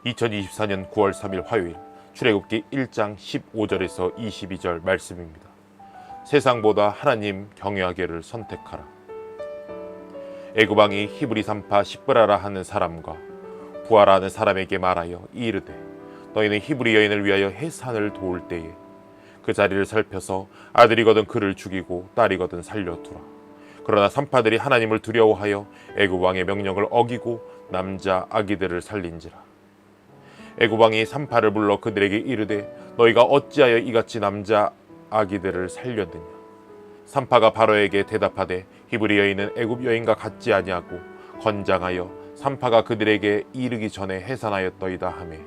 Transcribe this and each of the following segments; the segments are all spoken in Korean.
2024년 9월 3일 화요일 출애굽기 1장 15절에서 22절 말씀입니다. 세상보다 하나님 경외하기를 선택하라. 애굽 왕이 히브리 산파 시브라라 하는 사람과 부하라 하는 사람에게 말하여 이르되 너희는 히브리 여인을 위하여 해산을 도울 때에 그 자리를 살펴서 아들이거든 그를 죽이고 딸이거든 살려두라. 그러나 산파들이 하나님을 두려워하여 애굽 왕의 명령을 어기고 남자 아기들을 살린지라. 애굽 왕이 산파를 불러 그들에게 이르되 너희가 어찌하여 이같이 남자 아기들을 살렸느냐. 산파가 바로에게 대답하되 히브리 여인은 애굽 여인과 같지 아니하고 건장하여 산파가 그들에게 이르기 전에 해산하였더이다 하매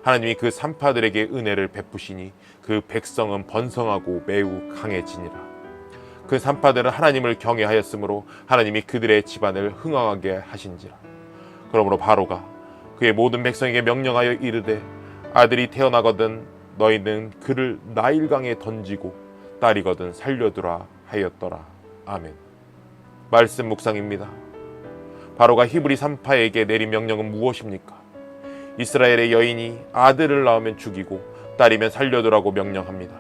하나님이 그 산파들에게 은혜를 베푸시니 그 백성은 번성하고 매우 강해지니라. 그 산파들은 하나님을 경외하였으므로 하나님이 그들의 집안을 흥왕하게 하신지라. 그러므로 바로가 그의 모든 백성에게 명령하여 이르되 아들이 태어나거든 너희는 그를 나일강에 던지고 딸이거든 살려두라 하였더라. 아멘. 말씀 묵상입니다. 바로가 히브리 산파에게 내린 명령은 무엇입니까? 이스라엘의 여인이 아들을 낳으면 죽이고 딸이면 살려두라고 명령합니다.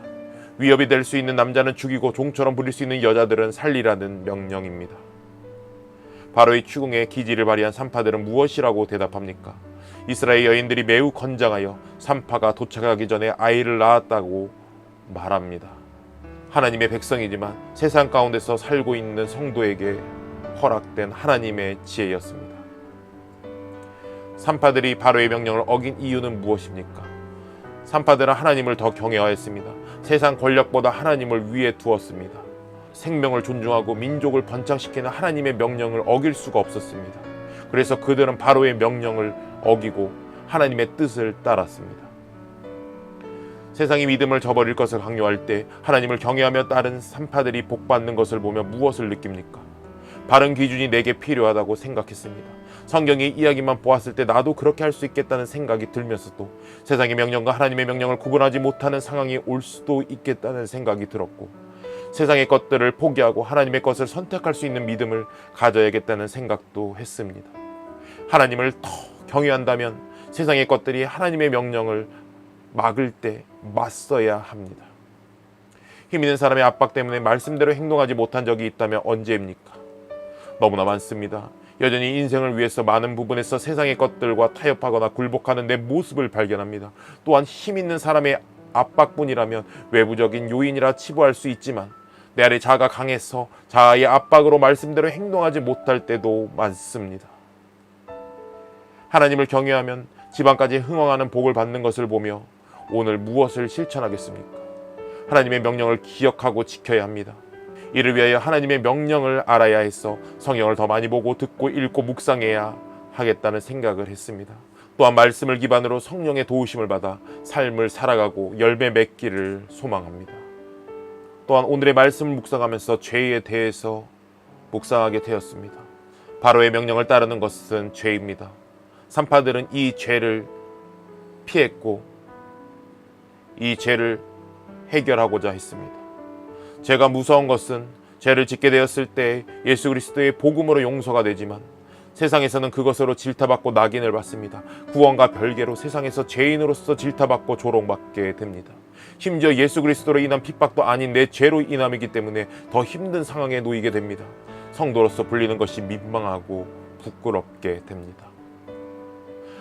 위협이 될 수 있는 남자는 죽이고 종처럼 부릴 수 있는 여자들은 살리라는 명령입니다. 바로의 추궁에 기지를 발휘한 산파들은 무엇이라고 대답합니까? 이스라엘 여인들이 매우 건장하여 산파가 도착하기 전에 아이를 낳았다고 말합니다. 하나님의 백성이지만 세상 가운데서 살고 있는 성도에게 허락된 하나님의 지혜였습니다. 산파들이 바로의 명령을 어긴 이유는 무엇입니까? 산파들은 하나님을 더 경외하였습니다. 세상 권력보다 하나님을 위에 두었습니다. 생명을 존중하고 민족을 번창시키는 하나님의 명령을 어길 수가 없었습니다. 그래서 그들은 바로의 명령을 어기고 하나님의 뜻을 따랐습니다. 세상이 믿음을 저버릴 것을 강요할 때 하나님을 경외하며 따른 산파들이 복받는 것을 보며 무엇을 느낍니까? 바른 기준이 내게 필요하다고 생각했습니다. 성경의 이야기만 보았을 때 나도 그렇게 할 수 있겠다는 생각이 들면서도 세상의 명령과 하나님의 명령을 구분하지 못하는 상황이 올 수도 있겠다는 생각이 들었고 세상의 것들을 포기하고 하나님의 것을 선택할 수 있는 믿음을 가져야겠다는 생각도 했습니다. 하나님을 더 경외한다면 세상의 것들이 하나님의 명령을 막을 때 맞서야 합니다. 힘 있는 사람의 압박 때문에 말씀대로 행동하지 못한 적이 있다면 언제입니까? 너무나 많습니다. 여전히 인생을 위해서 많은 부분에서 세상의 것들과 타협하거나 굴복하는 내 모습을 발견합니다. 또한 힘 있는 사람의 압박뿐이라면 외부적인 요인이라 치부할 수 있지만 내 안에 자아가 강해서 자아의 압박으로 말씀대로 행동하지 못할 때도 많습니다. 하나님을 경외하면 지방까지 흥왕하는 복을 받는 것을 보며 오늘 무엇을 실천하겠습니까? 하나님의 명령을 기억하고 지켜야 합니다. 이를 위하여 하나님의 명령을 알아야 해서 성경을 더 많이 보고 듣고 읽고 묵상해야 하겠다는 생각을 했습니다. 또한 말씀을 기반으로 성령의 도우심을 받아 삶을 살아가고 열매 맺기를 소망합니다. 또한 오늘의 말씀을 묵상하면서 죄에 대해서 묵상하게 되었습니다. 바로의 명령을 따르는 것은 죄입니다. 산파들은 이 죄를 피했고 이 죄를 해결하고자 했습니다. 죄가 무서운 것은 죄를 짓게 되었을 때 예수 그리스도의 복음으로 용서가 되지만 세상에서는 그것으로 질타받고 낙인을 받습니다. 구원과 별개로 세상에서 죄인으로서 질타받고 조롱받게 됩니다. 심지어 예수 그리스도로 인한 핍박도 아닌 내 죄로 인함이기 때문에 더 힘든 상황에 놓이게 됩니다. 성도로서 불리는 것이 민망하고 부끄럽게 됩니다.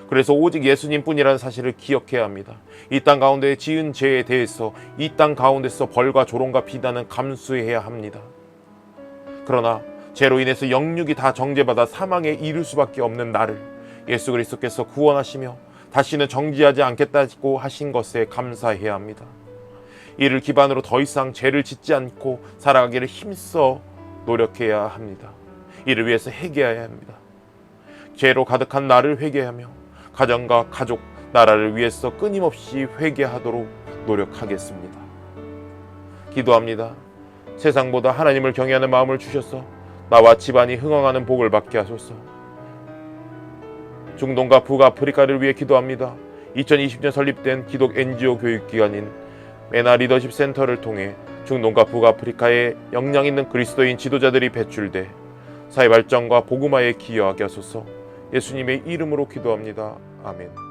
그래서 오직 예수님뿐이라는 사실을 기억해야 합니다. 이 땅 가운데 지은 죄에 대해서 이 땅 가운데서 벌과 조롱과 비난은 감수해야 합니다. 그러나 죄로 인해서 영육이 다 정죄받아 사망에 이를 수밖에 없는 나를 예수 그리스도께서 구원하시며 다시는 정죄하지 않겠다고 하신 것에 감사해야 합니다. 이를 기반으로 더 이상 죄를 짓지 않고 살아가기를 힘써 노력해야 합니다. 이를 위해서 회개해야 합니다. 죄로 가득한 나를 회개하며 가정과 가족, 나라를 위해서 끊임없이 회개하도록 노력하겠습니다. 기도합니다. 세상보다 하나님을 경외하는 마음을 주셔서 나와 집안이 흥왕하는 복을 받게 하소서. 중동과 북아프리카를 위해 기도합니다. 2020년 설립된 기독 NGO 교육기관인 메나 리더십 센터를 통해 중동과 북아프리카에 역량 있는 그리스도인 지도자들이 배출돼 사회 발전과 복음화에 기여하게 하소서. 예수님의 이름으로 기도합니다. 아멘.